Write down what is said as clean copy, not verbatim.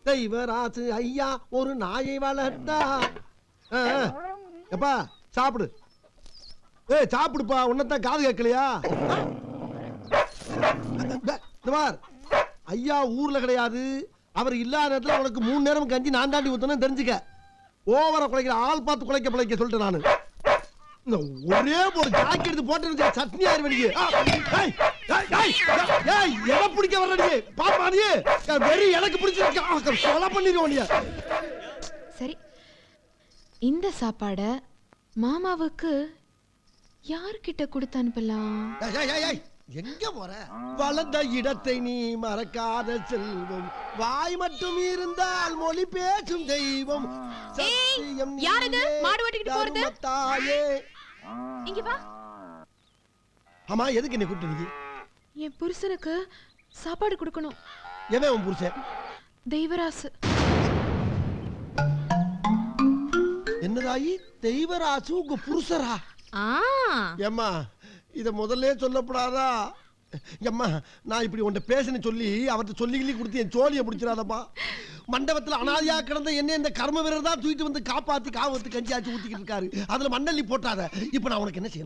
தெய்வராசு ஐயா ஒரு நாயை வளர்த்தா. எப்பா சாப்பிடு. சாப்பிடுப்பா, உன்னதான் காது கேட்கலையா? ஐயா ஊர்ல கிடையாது. அவர் இல்லாத நேரத்துல உனக்கு 3 நேரம் கஞ்சி நான் தாண்டி ஊத்தணும் தெரிஞ்சுக்க. ஓவரா குலைக்கிற ஆள் பார்த்து குலைக்க சொல்லிட்டேன் நானு. ஒரே ஒரு ஜாக்கெட் எடுத்து போட்டு சட்னி ஆயிருவீங்க. எதை பிடிக்க வர்றீங்க பாப்பா? நீ வெறி எனக்கு பிடிச்சிருக்க கொலை பண்ணிடுவோம். சரி, இந்த சாப்பாட மாமாவுக்கு யார்கிட்ட கொடுத்து அனுப்பலாம்? எங்க போற? வளர்ந்த இடத்தை நீ மறக்காத செல்வம், வாய் மட்டும் இருந்தால் மொழி பேசும் தெய்வம். சத்தியம் யாரது மாடு ஓட்டிக்கிட்டு போறது? தாயே இங்க வா. ஆமா, எதுக்கு என்ன கூப்பிட்டு? என் புருஷனுக்கு சாப்பாடு கொடுக்கணும். எவன் உன் புருஷன்? தெய்வராசு. என்னதாயி தெய்வராசு உங்க புருஷரா? ஏம்மா இத முதல்ல சொல்லப்படாதா? எம்மா நான் இப்படி உன்ட்ட பேசுன்னு சொல்லி அவர்கிட்ட சொல்லி கொடுத்து என் சோழியை பிடிச்சிடாதப்பா. மண்டபத்தில் அனாதியா கிடந்த என்ன இந்த கர்ம வீரர் தான் தூக்கிட்டு வந்து காப்பாத்தி காவத்து கஞ்சி ஆச்சு ஊத்திக்கிட்டு இருக்காரு. அதுல மண்ணள்ளி போட்டாத. இப்ப நான் உனக்கு என்ன செய்யணும்?